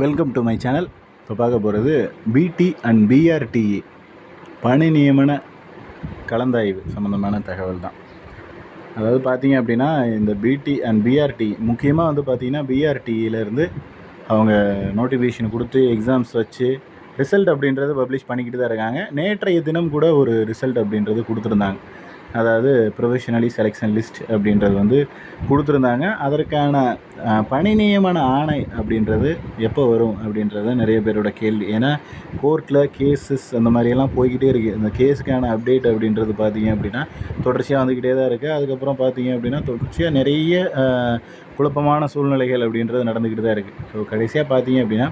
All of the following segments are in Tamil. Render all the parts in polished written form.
Welcome to my channel. இப்போ பார்க்க போகிறது பிடி அண்ட் பிஆர்டிஇ பணி நியமன கலந்தாய்வு சம்மந்தமான தகவல் தான். அதாவது பார்த்தீங்க அப்படின்னா, இந்த பிடி அண்ட் பிஆர்டி முக்கியமாக வந்து பார்த்திங்கன்னா பிஆர்டியிலேருந்து அவங்க நோட்டிஃபிகேஷன் கொடுத்து எக்ஸாம்ஸ் வச்சு ரிசல்ட் அப்படின்றது பப்ளிஷ் பண்ணிக்கிட்டு தான் இருக்காங்க. நேற்றைய தினம் கூட ஒரு ரிசல்ட் அப்படின்றது கொடுத்துருந்தாங்க. அதாவது ப்ரொஃபஷனலி செலெக்ஷன் லிஸ்ட் அப்படின்றது வந்து கொடுத்துருந்தாங்க. அதற்கான பணி நியமன ஆணை அப்படின்றது எப்போ வரும் அப்படின்றது நிறைய பேரோட கேள்வி. ஏன்னா கோர்ட்டில் கேஸஸ் அந்த மாதிரியெல்லாம் போய்கிட்டே இருக்குது. இந்த கேஸுக்கான அப்டேட் அப்படின்றது பார்த்திங்க அப்படின்னா தொடர்ச்சியாக வந்துக்கிட்டே தான் இருக்குது. அதுக்கப்புறம் பார்த்திங்க அப்படின்னா தொடர்ச்சியாக நிறைய குழப்பமான சூழ்நிலைகள் அப்படின்றது நடந்துக்கிட்டு தான் இருக்குது. ஸோ கடைசியாக பார்த்திங்க அப்படின்னா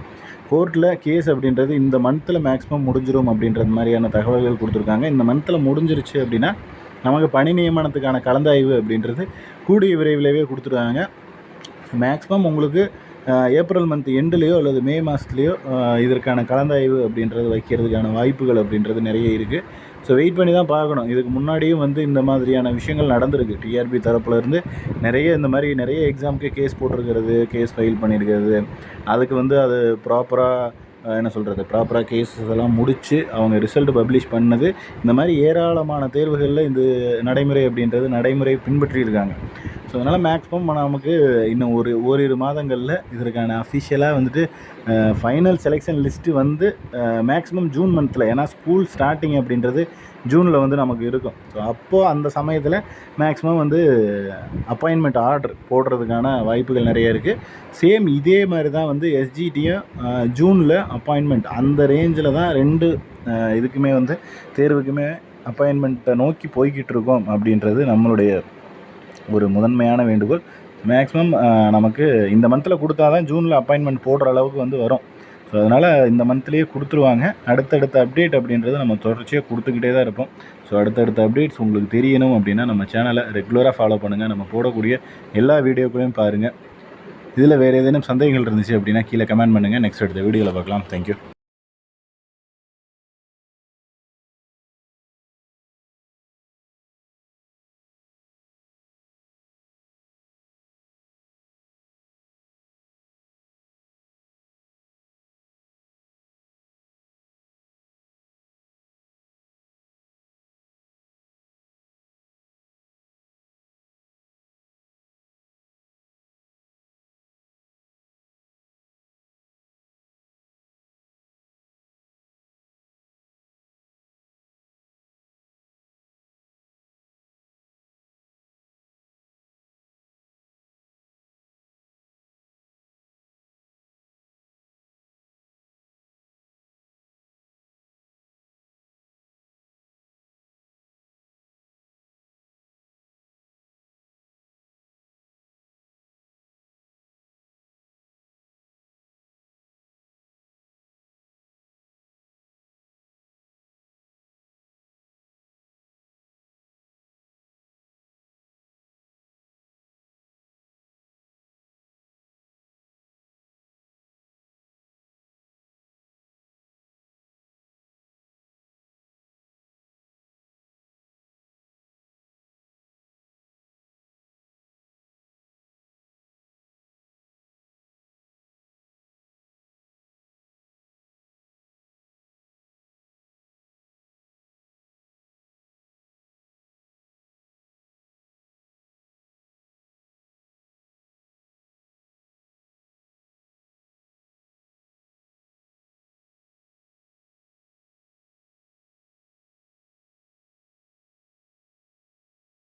கோர்ட்டில் கேஸ் அப்படின்றது இந்த மந்தில் மேக்ஸிமம் முடிஞ்சிடும் அப்படின்றது மாதிரியான தகவல்கள் கொடுத்துருக்காங்க. இந்த மந்தில் முடிஞ்சிருச்சு அப்படின்னா நமக்கு பணி நியமனத்துக்கான கலந்தாய்வு அப்படின்றது கூடிய விரைவிலேயே கொடுத்துருவாங்க. மேக்ஸிமம் உங்களுக்கு ஏப்ரல் மந்த் எண்டுலேயோ அல்லது மே மாதத்துலேயோ இதற்கான கலந்தாய்வு அப்படின்றது வைக்கிறதுக்கான வாய்ப்புகள் அப்படின்றது நிறைய இருக்குது. ஸோ வெயிட் பண்ணி தான் பார்க்கணும். இதுக்கு முன்னாடியும் வந்து இந்த மாதிரியான விஷயங்கள் நடந்திருக்கு. டிஆர்பி தரப்புலேருந்து நிறைய எக்ஸாமுக்கு கேஸ் போட்டிருக்கிறது, கேஸ் ஃபைல் பண்ணியிருக்கிறது. அதுக்கு வந்து அது ப்ராப்பராக கேஸஸ் எல்லாம் முடித்து அவங்க ரிசல்ட் பப்ளிஷ் பண்ணது. இந்த மாதிரி ஏராளமான தேர்வுகளில் இந்த நடைமுறை பின்பற்றியிருக்காங்க. ஸோ அதனால் மேக்ஸிமம் நமக்கு இன்னும் ஓரிரு மாதங்களில் இதற்கான அஃபிஷியலாக வந்துட்டு ஃபைனல் செலெக்ஷன் லிஸ்ட்டு வந்து மேக்ஸிமம் ஜூன் மந்தில், ஏன்னா ஸ்கூல் ஸ்டார்டிங் அப்படின்றது ஜூனில் வந்து நமக்கு இருக்கும். ஸோ அப்போது அந்த சமயத்தில் மேக்ஸிமம் வந்து அப்பாயின்மெண்ட் ஆர்டர் போடுறதுக்கான வாய்ப்புகள் நிறைய இருக்குது. சேம் இதே மாதிரி தான் வந்து எஸ்ஜிடியும் ஜூனில் அப்பாயின்மெண்ட் அந்த ரேஞ்சில் தான் ரெண்டு இதுக்குமே வந்து தேர்வுக்குமே அப்பாயின்மெண்ட்டை நோக்கி போய்கிட்டு இருக்கோம் அப்படின்றது நம்மளுடைய ஒரு முதன்மையான வேண்டுகோள். மேக்ஸிமம் நமக்கு இந்த மந்தில் கொடுத்தா தான் ஜூனில் அப்பாயின்மெண்ட் போடுற அளவுக்கு வந்து வரும். ஸோ அதனால் இந்த மந்த்லேயே கொடுத்துருவாங்க. அடுத்தடுத்த அப்டேட் அப்படின்றது நம்ம தொடர்ச்சியாக கொடுத்துக்கிட்டே தான் இருப்போம். ஸோ அடுத்தடுத்த அப்டேட்ஸ் உங்களுக்கு தெரியணும் அப்படின்னா நம்ம சேனலை ரெகுலராக ஃபாலோ பண்ணுங்கள். நம்ம போடக்கூடிய எல்லா வீடியோக்களையும் பாருங்கள். இதில் வேறு ஏதேனும் சந்தேகங்கள் இருந்துச்சு அப்படின்னா கீழே கமெண்ட் பண்ணுங்கள். நெக்ஸ்ட் அடுத்த வீடியோவில் பார்க்கலாம். தேங்க்யூ.